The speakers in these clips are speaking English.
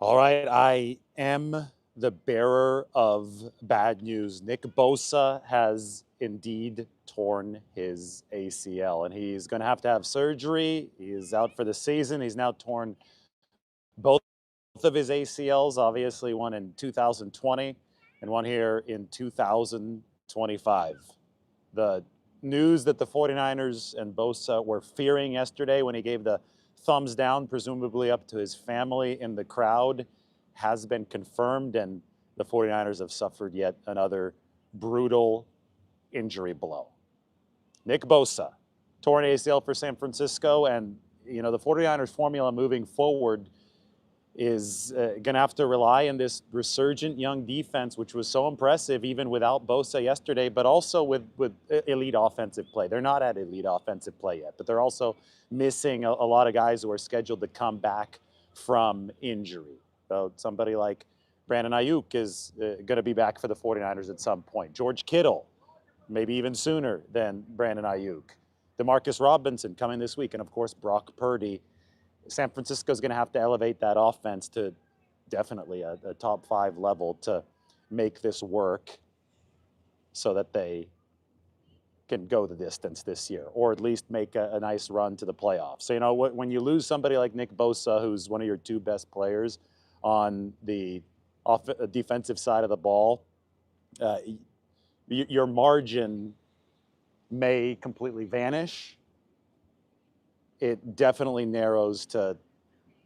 All right, I am the bearer of bad news. Nick Bosa has indeed torn his ACL, and he's going to have surgery. He is out for the season. He's now torn both of his ACLs, obviously one in 2020 and one here in 2025. The news that the 49ers and Bosa were fearing yesterday when he gave the thumbs down, presumably up to his family in the crowd, has been confirmed, and the 49ers have suffered yet another brutal injury blow. Nick Bosa, torn ACL for San Francisco, and the 49ers formula moving forward is going to have to rely on this resurgent young defense, which was so impressive even without Bosa yesterday, but also with elite offensive play. They're not at elite offensive play yet, but they're also missing a lot of guys who are scheduled to come back from injury. So somebody like Brandon Ayuk is going to be back for the 49ers at some point. George Kittle, maybe even sooner than Brandon Ayuk. Demarcus Robinson coming this week, and of course Brock Purdy. San Francisco is going to have to elevate that offense to definitely a top 5 level to make this work so that they can go the distance this year, or at least make a nice run to the playoffs. So, when you lose somebody like Nick Bosa, who's one of your 2 best players on the defensive side of the ball, your margin may completely vanish. It definitely narrows to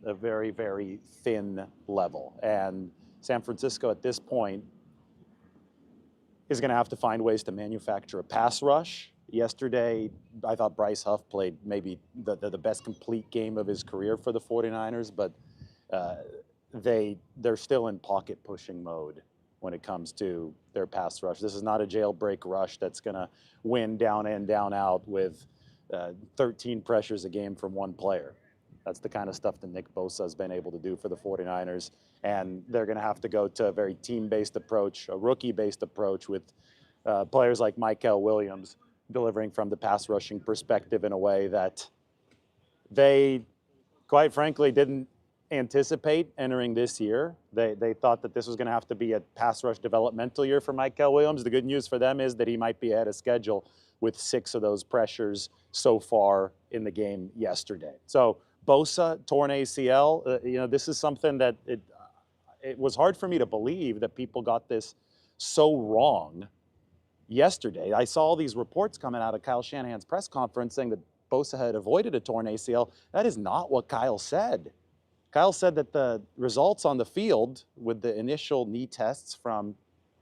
a very, very thin level. And San Francisco at this point is going to have to find ways to manufacture a pass rush. Yesterday, I thought Bryce Huff played maybe the best complete game of his career for the 49ers, but they're still in pocket pushing mode when it comes to their pass rush. This is not a jailbreak rush that's going to win down in, down out with 13 pressures a game from one player. That's the kind of stuff that Nick Bosa has been able to do for the 49ers. And they're going to have to go to a very team-based approach, a rookie-based approach with players like Mykel Williams delivering from the pass rushing perspective in a way that they, quite frankly, didn't anticipate entering this year. They thought that this was going to have to be a pass rush developmental year for Mykel Williams. The good news for them is that he might be ahead of schedule with 6 of those pressures so far in the game yesterday. So Bosa, torn ACL, this is something that it was hard for me to believe that people got this so wrong yesterday. I saw all these reports coming out of Kyle Shanahan's press conference saying that Bosa had avoided a torn ACL. That is not what Kyle said. Kyle said that the results on the field with the initial knee tests from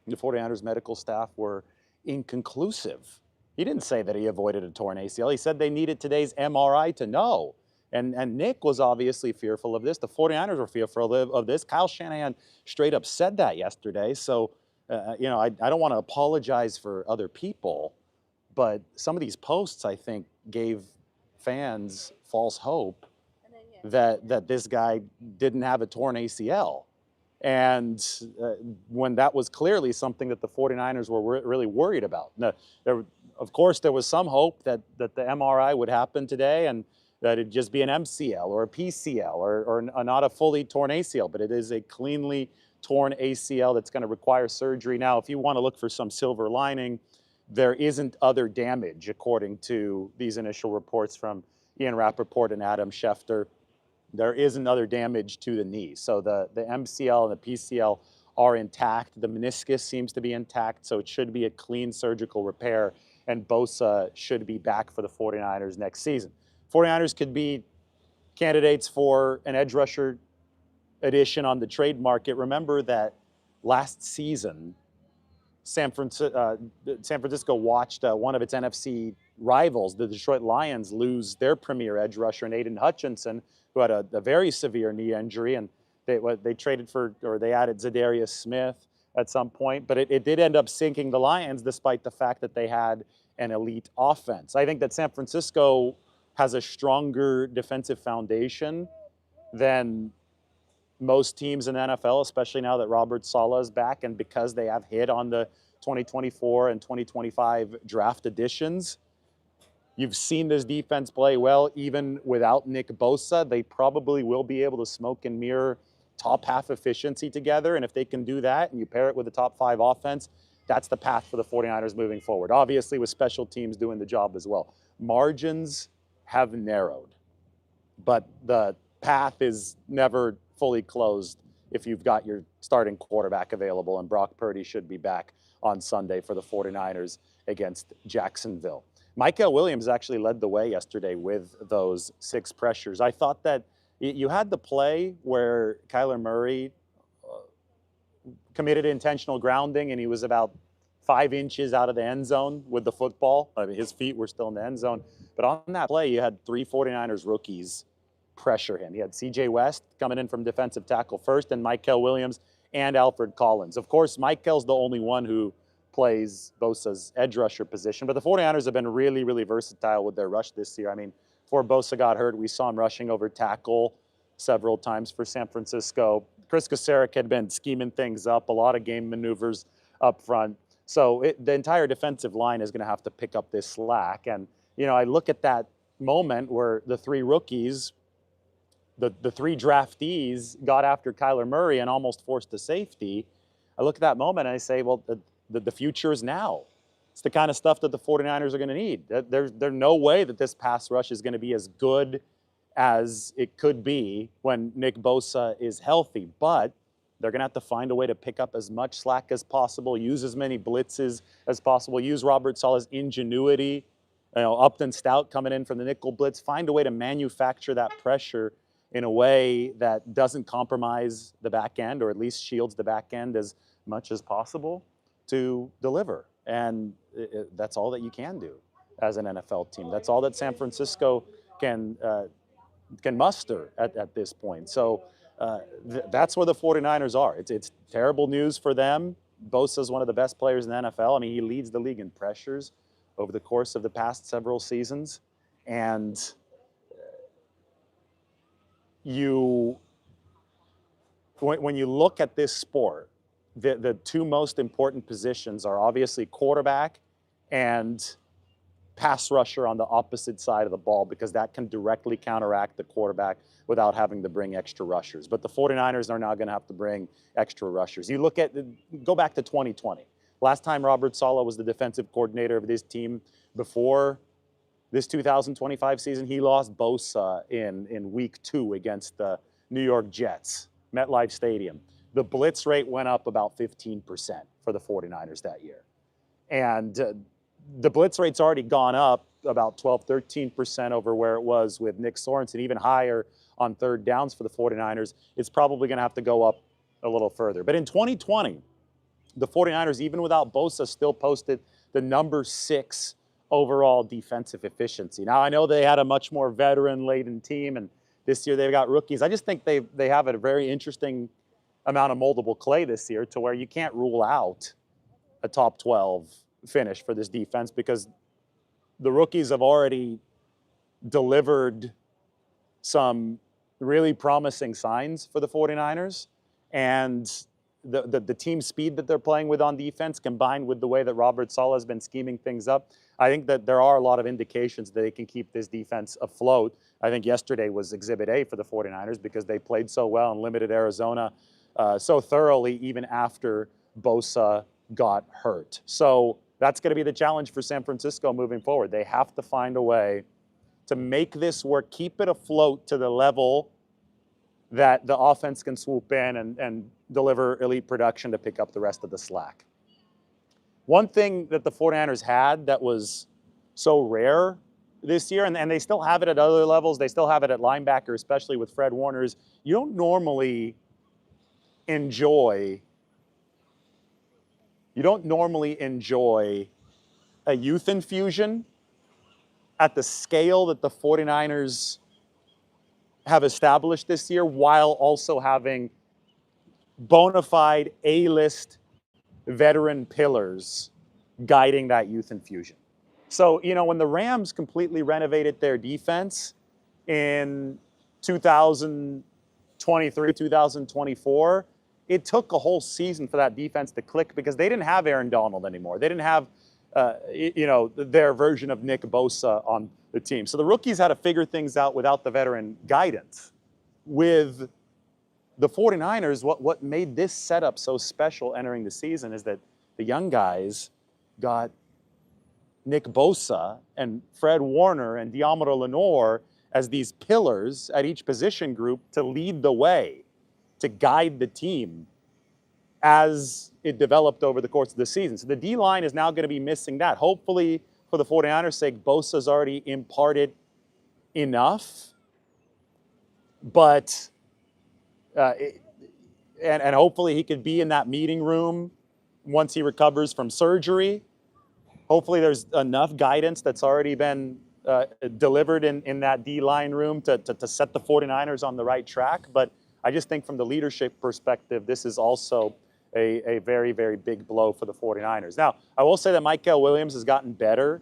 the 49ers medical staff were inconclusive. He didn't say that he avoided a torn ACL. He said they needed today's MRI to know. And Nick was obviously fearful of this. The 49ers were fearful of this. Kyle Shanahan straight up said that yesterday. So, I don't want to apologize for other people, but some of these posts, I think, gave fans false hope that this guy didn't have a torn ACL. And when that was clearly something that the 49ers were really worried about. Now, of course, there was some hope that the MRI would happen today and that it'd just be an MCL or a PCL or not a fully torn ACL, but it is a cleanly torn ACL that's going to require surgery. Now, if you want to look for some silver lining, there isn't other damage, according to these initial reports from Ian Rappaport and Adam Schefter. There is another damage to the knee. So the MCL and the PCL are intact. The meniscus seems to be intact, so it should be a clean surgical repair, and Bosa should be back for the 49ers next season. 49ers could be candidates for an edge rusher addition on the trade market. Remember that last season, San Francisco watched one of its NFC rivals, the Detroit Lions, lose their premier edge rusher, Aiden Hutchinson, who had a very severe knee injury, and they traded for, or they added Zadarius Smith at some point, but it did end up sinking the Lions despite the fact that they had an elite offense. I think that San Francisco has a stronger defensive foundation than most teams in the NFL, especially now that Robert Saleh is back, and because they have hit on the 2024 and 2025 draft additions. You've seen this defense play well even without Nick Bosa. They probably will be able to smoke and mirror top half efficiency together. And if they can do that and you pair it with the top 5 offense, that's the path for the 49ers moving forward. Obviously, with special teams doing the job as well. Margins have narrowed, but the path is never fully closed if you've got your starting quarterback available, and Brock Purdy should be back on Sunday for the 49ers against Jacksonville. Michael Williams actually led the way yesterday with those 6 pressures. I thought that you had the play where Kyler Murray committed intentional grounding, and he was about 5 inches out of the end zone with the football. I mean, his feet were still in the end zone. But on that play, you had 3 49ers rookies pressure him. You had C.J. West coming in from defensive tackle first, and Michael Williams and Alfred Collins. Of course, Michael's the only one who plays Bosa's edge rusher position, but the 49ers have been really, really versatile with their rush this year. I mean, before Bosa got hurt, we saw him rushing over tackle several times for San Francisco. Chris Kocurek had been scheming things up, a lot of game maneuvers up front. So the entire defensive line is going to have to pick up this slack. And, you know, I look at that moment where the 3 rookies, the 3 draftees got after Kyler Murray and almost forced a safety. I look at that moment and I say, well, the future is now. It's the kind of stuff that the 49ers are going to need. There's no way that this pass rush is going to be as good as it could be when Nick Bosa is healthy. But they're going to have to find a way to pick up as much slack as possible, use as many blitzes as possible, use Robert Saleh's ingenuity, Upton Stout coming in from the nickel blitz, find a way to manufacture that pressure in a way that doesn't compromise the back end, or at least shields the back end as much as possible to deliver. And that's all that you can do as an NFL team. That's all that San Francisco can muster at this point. So that's where the 49ers are. It's terrible news for them. Bosa is one of the best players in the NFL. I mean, he leads the league in pressures over the course of the past several seasons. And when you look at this sport, the 2 most important positions are obviously quarterback and pass rusher on the opposite side of the ball, because that can directly counteract the quarterback without having to bring extra rushers. But the 49ers are now going to have to bring extra rushers. Go back to 2020. Last time Robert Saleh was the defensive coordinator of this team before this 2025 season, he lost Bosa in week 2 against the New York Jets, MetLife Stadium. The blitz rate went up about 15% for the 49ers that year. And the blitz rate's already gone up about 12, 13% over where it was with Nick Sorensen, even higher on 3rd downs for the 49ers. It's probably going to have to go up a little further. But in 2020, the 49ers, even without Bosa, still posted the number 6 overall defensive efficiency. Now, I know they had a much more veteran-laden team, and this year they've got rookies. I just think they have a very interesting amount of moldable clay this year, to where you can't rule out a top 12 finish for this defense, because the rookies have already delivered some really promising signs for the 49ers. And the team speed that they're playing with on defense, combined with the way that Robert Saleh has been scheming things up, I think that there are a lot of indications that they can keep this defense afloat. I think yesterday was Exhibit A for the 49ers, because they played so well and limited Arizona so thoroughly, even after Bosa got hurt. So that's going to be the challenge for San Francisco moving forward. They have to find a way to make this work, keep it afloat to the level that the offense can swoop in and deliver elite production to pick up the rest of the slack. One thing that the 49ers had that was so rare this year, and they still have it at other levels, they still have it at linebacker, especially with Fred Warner, is you don't normally enjoy a youth infusion at the scale that the 49ers have established this year, while also having bona fide A-list veteran pillars guiding that youth infusion. So, when the Rams completely renovated their defense in 2023, 2024, it took a whole season for that defense to click, because they didn't have Aaron Donald anymore. They didn't have, their version of Nick Bosa on the team. So the rookies had to figure things out without the veteran guidance. With the 49ers, what made this setup so special entering the season is that the young guys got Nick Bosa and Fred Warner and Diamaro Lenore as these pillars at each position group to lead the way, to guide the team as it developed over the course of the season. So the D-line is now going to be missing that. Hopefully, for the 49ers' sake, Bosa's already imparted enough, but and hopefully he could be in that meeting room once he recovers from surgery. Hopefully there's enough guidance that's already been delivered in that D-line room to set the 49ers on the right track. But I just think from the leadership perspective, this is also a very, very big blow for the 49ers. Now, I will say that Michael Williams has gotten better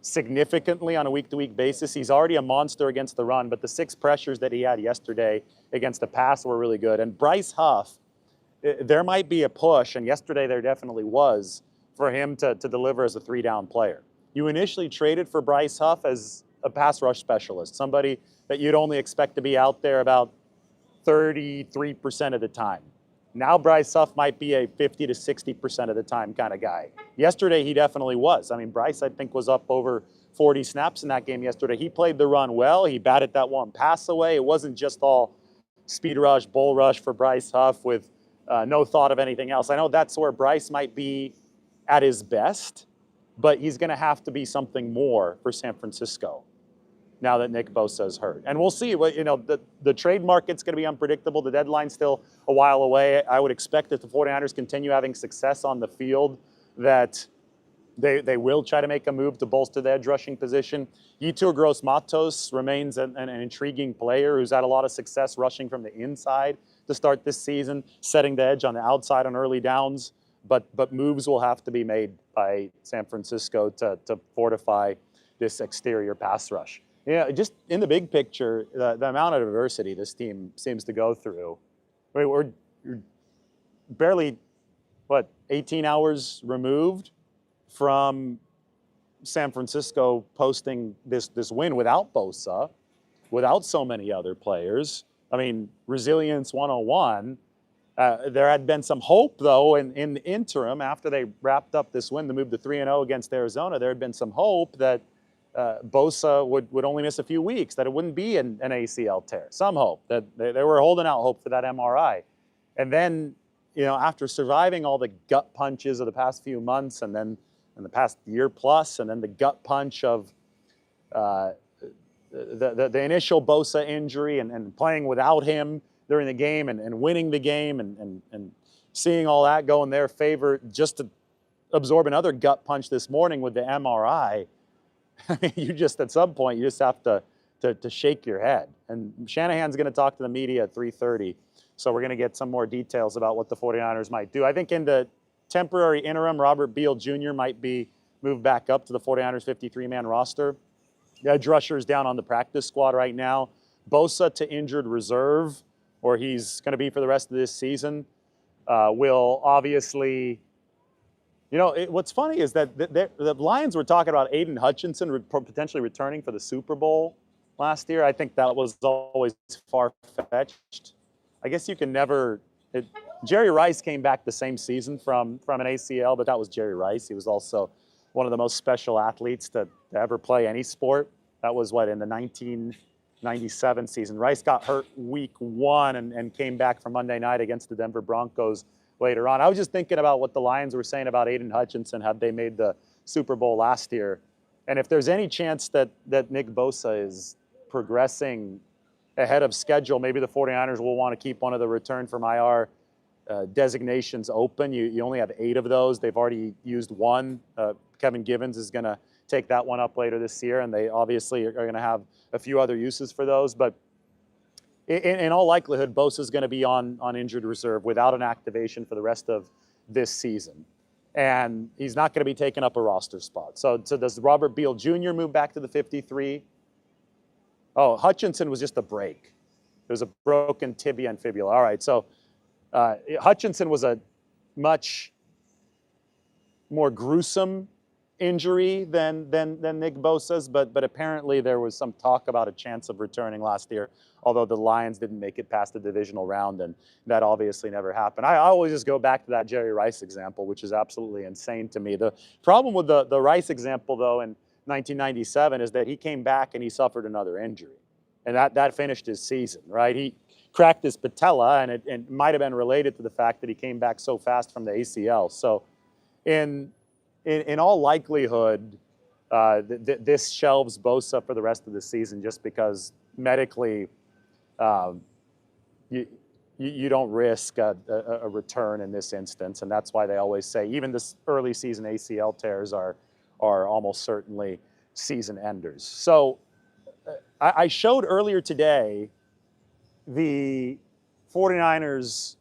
significantly on a week-to-week basis. He's already a monster against the run, but the 6 pressures that he had yesterday against the pass were really good. And Bryce Huff, there might be a push, and yesterday there definitely was, for him to deliver as a 3-down player. You initially traded for Bryce Huff as a pass rush specialist, somebody that you'd only expect to be out there about 33% of the time. Now Bryce Huff might be a 50 to 60% of the time kind of guy. Yesterday he definitely was. I mean, Bryce, I think, was up over 40 snaps in that game yesterday. He played the run well. He batted that one pass away. It wasn't just all speed rush, bull rush for Bryce Huff with no thought of anything else. I know that's where Bryce might be at his best, but he's going to have to be something more for San Francisco now that Nick Bosa is hurt. And we'll see. The trade market's going to be unpredictable. The deadline's still a while away. I would expect that the 49ers continue having success on the field, that they will try to make a move to bolster the edge rushing position. Yetur Gross-Matos remains an intriguing player who's had a lot of success rushing from the inside to start this season, setting the edge on the outside on early downs. But moves will have to be made by San Francisco to fortify this exterior pass rush. Yeah, just in the big picture, the amount of adversity this team seems to go through. I mean, we're barely, 18 hours removed from San Francisco posting this win without Bosa, without so many other players. I mean, resilience 101. There had been some hope, though, in the interim, after they wrapped up this win to move to 3-0 against Arizona. There had been some hope that Bosa would only miss a few weeks, that it wouldn't be an ACL tear. Some hope that they were holding out hope for that MRI. And then, after surviving all the gut punches of the past few months, and then in the past year plus, and then the gut punch of the initial Bosa injury and playing without him during the game and winning the game and seeing all that go in their favor, just to absorb another gut punch this morning with the MRI. I mean, you just, at some point, you just have to shake your head. And Shanahan's going to talk to the media at 3:30, so we're going to get some more details about what the 49ers might do. I think in the temporary interim, Robert Beal Jr. might be moved back up to the 49ers 53-man roster. The edge rusher is down on the practice squad right now. Bosa to injured reserve, or he's going to be for the rest of this season, will obviously... what's funny is that the Lions were talking about Aiden Hutchinson potentially returning for the Super Bowl last year. I think that was always far-fetched. I guess you can never... Jerry Rice came back the same season from an ACL, but that was Jerry Rice. He was also one of the most special athletes to ever play any sport. That was, in the 1997 season. Rice got hurt week 1 and came back for Monday night against the Denver Broncos later on. I was just thinking about what the Lions were saying about Aiden Hutchinson had they made the Super Bowl last year. And if there's any chance that Nick Bosa is progressing ahead of schedule, maybe the 49ers will want to keep one of the return from IR designations open. You only have 8 of those. They've already used 1. Kevin Givens is going to take that one up later this year, and they obviously are going to have a few other uses for those. But in all likelihood, Bosa is going to be on injured reserve without an activation for the rest of this season. And he's not going to be taking up a roster spot. So does Robert Beal Jr. move back to the 53? Oh, Hutchinson was just a break. It was a broken tibia and fibula. All right, so Hutchinson was a much more gruesome injury than Nick Bosa's, but apparently there was some talk about a chance of returning last year, although the Lions didn't make it past the divisional round, and that obviously never happened. I always just go back to that Jerry Rice example, which is absolutely insane to me. The problem with the Rice example, though, in 1997 is that he came back and he suffered another injury, and that finished his season, right? He cracked his patella, and it might have been related to the fact that he came back so fast from the ACL. So in all likelihood, this shelves Bosa for the rest of the season just because medically you don't risk a return in this instance. And that's why they always say even this early season ACL tears are almost certainly season enders. So I showed earlier today the 49ers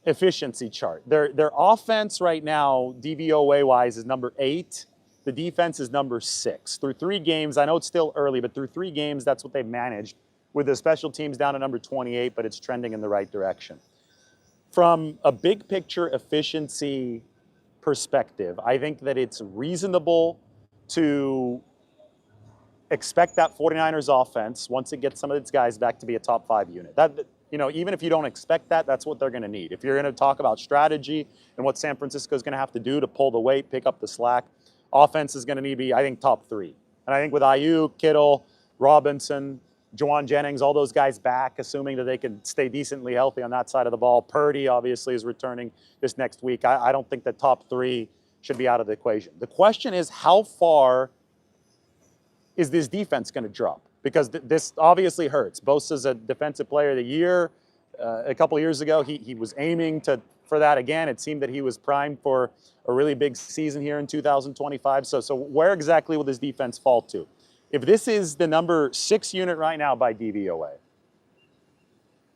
efficiency chart. Their offense right now, DVOA-wise, is number 8. The defense is number 6. Through 3 games, I know it's still early, but through 3 games, that's what they've managed, with the special teams down to number 28, but it's trending in the right direction. From a big picture efficiency perspective, I think that it's reasonable to expect that 49ers offense, once it gets some of its guys back, to be a top 5 unit. That, you know, even if you don't expect that, that's what they're going to need. If you're going to talk about strategy and what San Francisco is going to have to do to pull the weight, pick up the slack, offense is going to need to be, I think, top 3. And I think with Ayuk, Kittle, Robinson, Juwan Jennings, all those guys back, assuming that they can stay decently healthy on that side of the ball. Purdy obviously is returning this next week. I don't think the top 3 should be out of the equation. The question is, how far is this defense going to drop? Because this obviously hurts. Bosa's a defensive player of the year. A couple of years ago, he was aiming for that again. It seemed that he was primed for a really big season here in 2025. So where exactly will this defense fall to? If this is the number 6 unit right now by DVOA,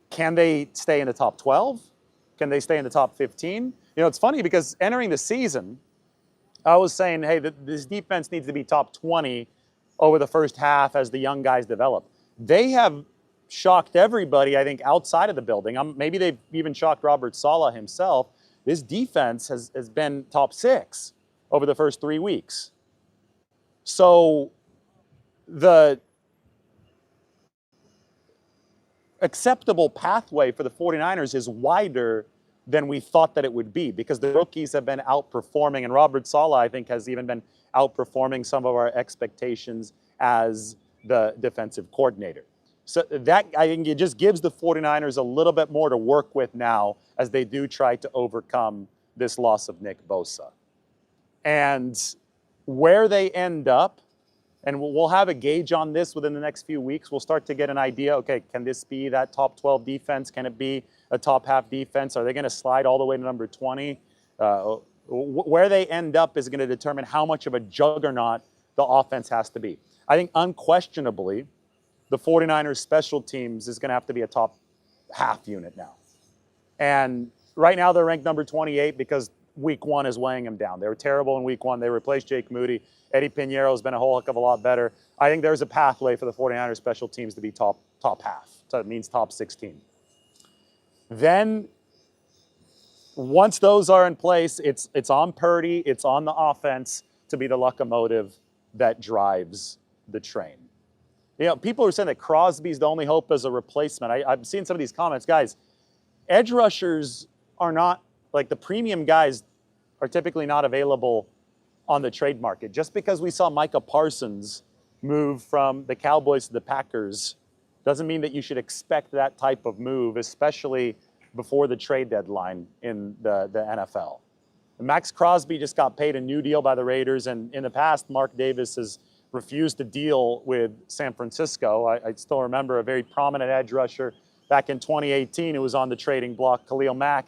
can they stay in the top 12? Can they stay in the top 15? You know, it's funny because entering the season, I was saying, hey, this defense needs to be top 20 over the first half as the young guys develop. They have shocked everybody, I think, outside of the building. Maybe they've even shocked Robert Saleh himself. This defense has been top 6 over the first 3 weeks. So the acceptable pathway for the 49ers is wider than we thought that it would be, because the rookies have been outperforming, and Robert Saleh, I think, has even been outperforming some of our expectations as the defensive coordinator. So that, I think, it just gives the 49ers a little bit more to work with now as they do try to overcome this loss of Nick Bosa. And where they end up, and we'll have a gauge on this within the next few weeks. We'll start to get an idea, okay, can this be that top 12 defense? Can it be a top half defense? Are they going to slide all the way to number 20? Where they end up is going to determine how much of a juggernaut the offense has to be. I think unquestionably, the 49ers special teams is going to have to be a top half unit now. And right now they're ranked number 28 because week 1 is weighing them down. They were terrible in week 1. They replaced Jake Moody. Eddie Pinheiro has been a whole heck of a lot better. I think there's a pathway for the 49ers special teams to be top half. So it means top 16. Then once those are in place, it's on Purdy, it's on the offense to be the locomotive that drives the train. You know, people are saying that Crosby's the only hope as a replacement. I've seen some of these comments. Guys, edge rushers are not, like, the premium guys are typically not available on the trade market. Just because we saw Micah Parsons move from the Cowboys to the Packers doesn't mean that you should expect that type of move, especially before the trade deadline in the NFL. Max Crosby just got paid a new deal by the Raiders, and in the past, Mark Davis has refused to deal with San Francisco. I still remember a very prominent edge rusher back in 2018 who was on the trading block, Khalil Mack,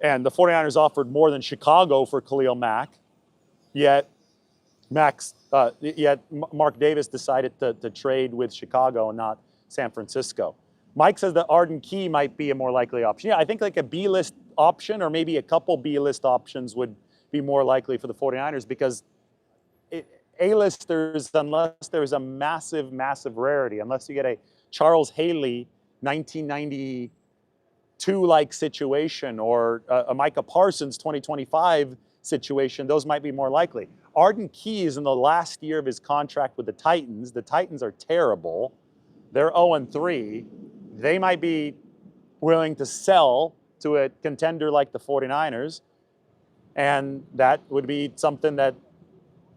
and the 49ers offered more than Chicago for Khalil Mack, yet Mark Davis decided to trade with Chicago and not San Francisco. Mike says that Arden Key might be a more likely option. Yeah, I think like a B-list option or maybe a couple B-list options would be more likely for the 49ers, because A-listers, unless there's a massive, massive rarity, unless you get a Charles Haley 1992-like situation or a Micah Parsons 2025 situation, those might be more likely. Arden Key is in the last year of his contract with the Titans. The Titans are terrible. They're 0-3. They might be willing to sell to a contender like the 49ers, and that would be something that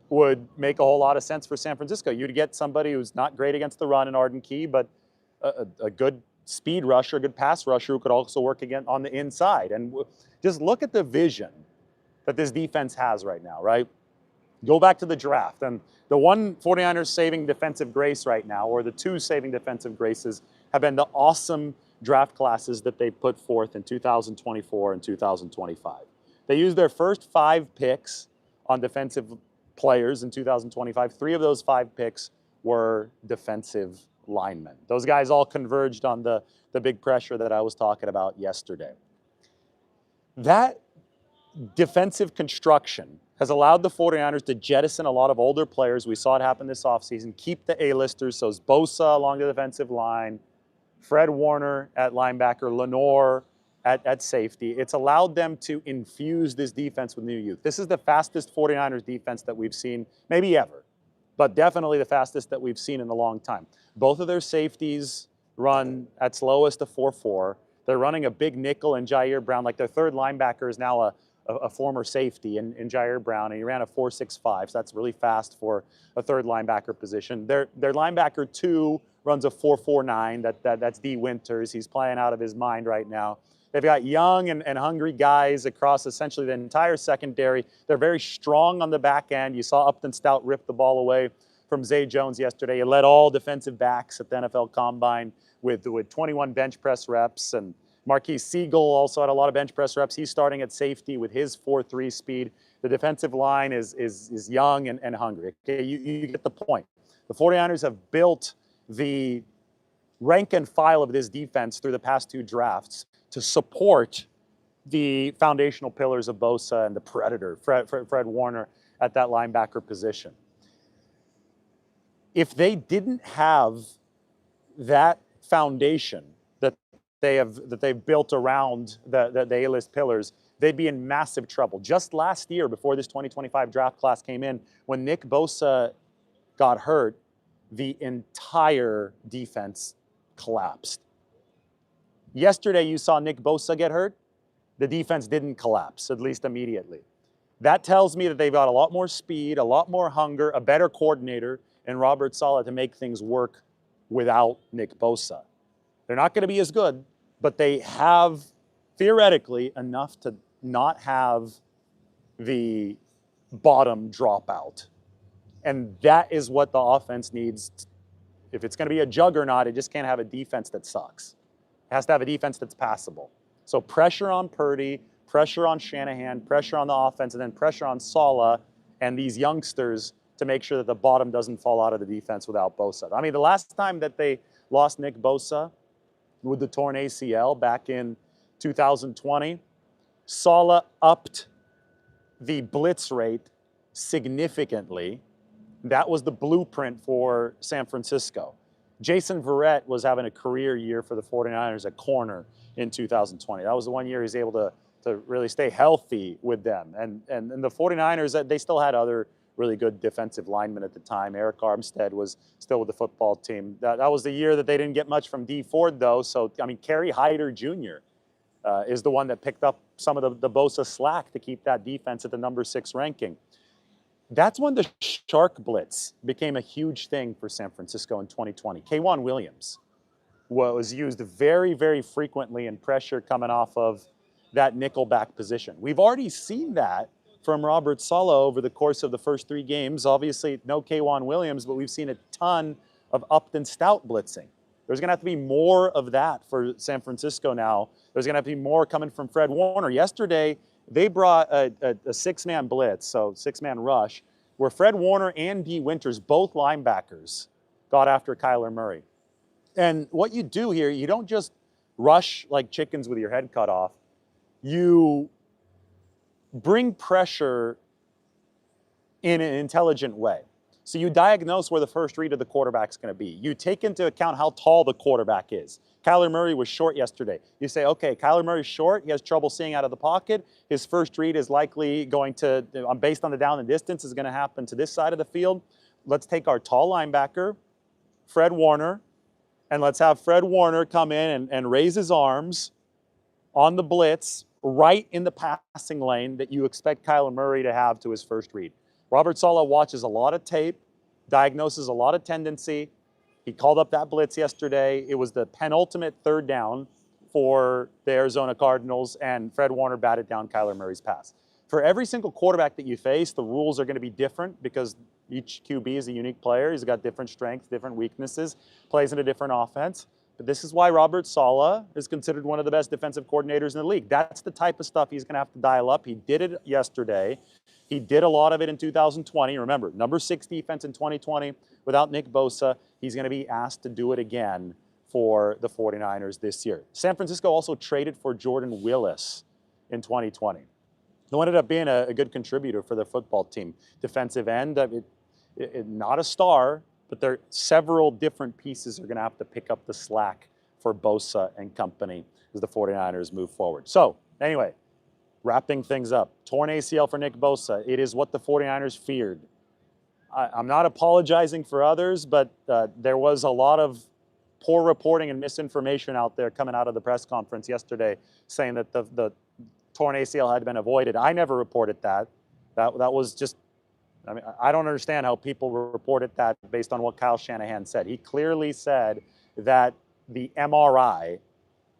would make a whole lot of sense for San Francisco. You'd get somebody who's not great against the run in Arden Key, but a good speed rusher, a good pass rusher who could also work again on the inside. And just look at the vision that this defense has right now, right? Go back to the draft. And the one 49ers saving defensive grace right now, or the two saving defensive graces, have been the awesome draft classes that they put forth in 2024 and 2025. They used their first 5 picks on defensive players in 2025. 3 of those 5 picks were defensive linemen. Those guys all converged on the big pressure that I was talking about yesterday. That defensive construction has allowed the 49ers to jettison a lot of older players. We saw it happen this offseason. Keep the A-listers, so it's Bosa along the defensive line, Fred Warner at linebacker, Lenore at safety. It's allowed them to infuse this defense with new youth. This is the fastest 49ers defense that we've seen, maybe ever, but definitely the fastest that we've seen in a long time. Both of their safeties run at slowest a 4.4. They're running a big nickel in Jair Brown. Like their third linebacker is now a former safety in Jair Brown, and he ran a 4.65, so that's really fast for a third linebacker position. Their linebacker 2 runs a 4.49. That's D. Winters. He's playing out of his mind right now. They've got young and hungry guys across essentially the entire secondary. They're very strong on the back end. You saw Upton Stout rip the ball away from Zay Jones yesterday. He led all defensive backs at the NFL Combine with 21 bench press reps, and Marquise Siegel also had a lot of bench press reps. He's starting at safety with his 4.3 speed. The defensive line is young and hungry. Okay, you get the point. The 49ers have built the rank and file of this defense through the past 2 drafts to support the foundational pillars of Bosa and the Predator, Fred Warner, at that linebacker position. If they didn't have that foundation that they've built around the A-list pillars, they'd be in massive trouble. Just last year, before this 2025 draft class came in, when Nick Bosa got hurt, the entire defense collapsed. Yesterday, you saw Nick Bosa get hurt. The defense didn't collapse, at least immediately. That tells me that they've got a lot more speed, a lot more hunger, a better coordinator in Robert Saleh to make things work without Nick Bosa. They're not going to be as good, but they have theoretically enough to not have the bottom drop out. And that is what the offense needs. If it's going to be a juggernaut, it just can't have a defense that sucks. It has to have a defense that's passable. So pressure on Purdy, pressure on Shanahan, pressure on the offense, and then pressure on Saleh and these youngsters to make sure that the bottom doesn't fall out of the defense without Bosa. I mean, the last time that they lost Nick Bosa with the torn ACL back in 2020, Saleh upped the blitz rate significantly. That was the blueprint for San Francisco. Jason Verrett was having a career year for the 49ers at corner in 2020. That was the one year he was able to really stay healthy with them. And the 49ers, they still had other really good defensive linemen at the time. Eric Armstead was still with the football team. That was the year that they didn't get much from D. Ford, though. So, I mean, Kerry Hyder Jr. Is the one that picked up some of the Bosa slack to keep that defense at the number 6 ranking. That's when the shark blitz became a huge thing for San Francisco in 2020. K'Wan Williams was used very, very frequently in pressure coming off of that nickelback position. We've already seen that from Robert Saleh over the course of the first 3 games. Obviously, no K'Wan Williams, but we've seen a ton of Upton Stout blitzing. There's going to have to be more of that for San Francisco now. There's going to have to be more coming from Fred Warner. Yesterday, they brought a 6-man blitz, so 6-man rush, where Fred Warner and D. Winters, both linebackers, got after Kyler Murray. And what you do here, you don't just rush like chickens with your head cut off. You bring pressure in an intelligent way. So you diagnose where the first read of the quarterback is going to be. You take into account how tall the quarterback is. Kyler Murray was short yesterday. You say, okay, Kyler Murray's short. He has trouble seeing out of the pocket. His first read is likely going to, based on the down and distance, is going to happen to this side of the field. Let's take our tall linebacker, Fred Warner, and let's have Fred Warner come in and raise his arms on the blitz right in the passing lane that you expect Kyler Murray to have to his first read. Robert Saleh watches a lot of tape, diagnoses a lot of tendency. He called up that blitz yesterday. It was the penultimate third down for the Arizona Cardinals, and Fred Warner batted down Kyler Murray's pass. For every single quarterback that you face, the rules are going to be different because each QB is a unique player. He's got different strengths, different weaknesses, plays in a different offense. But this is why Robert Saleh is considered one of the best defensive coordinators in the league. That's the type of stuff he's going to have to dial up. He did it yesterday. He did a lot of it in 2020. Remember, number 6 defense in 2020 without Nick Bosa. He's going to be asked to do it again for the 49ers this year. San Francisco also traded for Jordan Willis in 2020. Who ended up being a good contributor for their football team. Defensive end, not a star, but there are several different pieces are going to have to pick up the slack for Bosa and company as the 49ers move forward. So anyway, wrapping things up. Torn ACL for Nick Bosa. It is what the 49ers feared. I'm not apologizing for others, but there was a lot of poor reporting and misinformation out there coming out of the press conference yesterday saying that the torn ACL had been avoided. I never reported that. That was just, I mean, I don't understand how people reported that based on what Kyle Shanahan said. He clearly said that the MRI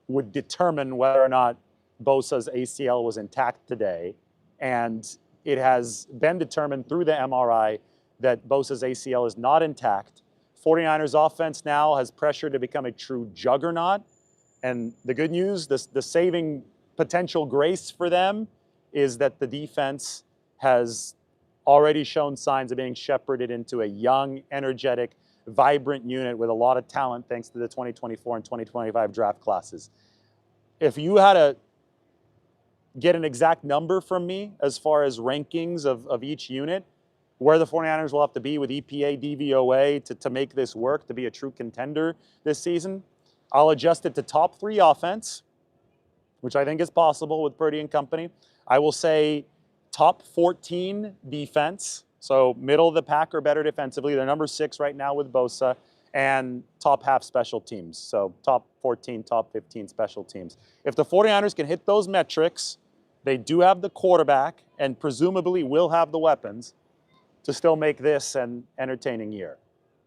would determine whether or not Bosa's ACL was intact today. And it has been determined through the MRI that Bosa's ACL is not intact. 49ers offense now has pressure to become a true juggernaut. And the good news, the saving potential grace for them is that the defense has already shown signs of being shepherded into a young, energetic, vibrant unit with a lot of talent thanks to the 2024 and 2025 draft classes. If you had to get an exact number from me as far as rankings of each unit, where the 49ers will have to be with EPA, DVOA to make this work, to be a true contender this season, I'll adjust it to top 3 offense, which I think is possible with Purdy and company. I will say top 14 defense, so middle of the pack or better defensively. They're number 6 right now with Bosa, and top half special teams. So top 14, top 15 special teams. If the 49ers can hit those metrics, they do have the quarterback and presumably will have the weapons to still make this an entertaining year.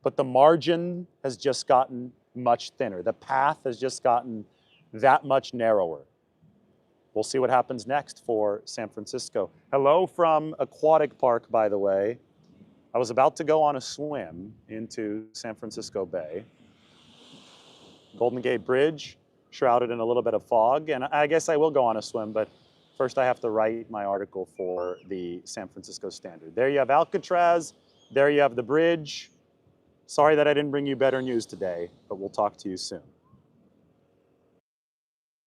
But the margin has just gotten much thinner. The path has just gotten that much narrower. We'll see what happens next for San Francisco. Hello from Aquatic Park, by the way. I was about to go on a swim into San Francisco Bay. Golden Gate Bridge, shrouded in a little bit of fog, and I guess I will go on a swim, but first I have to write my article for the San Francisco Standard. There you have Alcatraz, there you have the bridge. Sorry that I didn't bring you better news today, but we'll talk to you soon.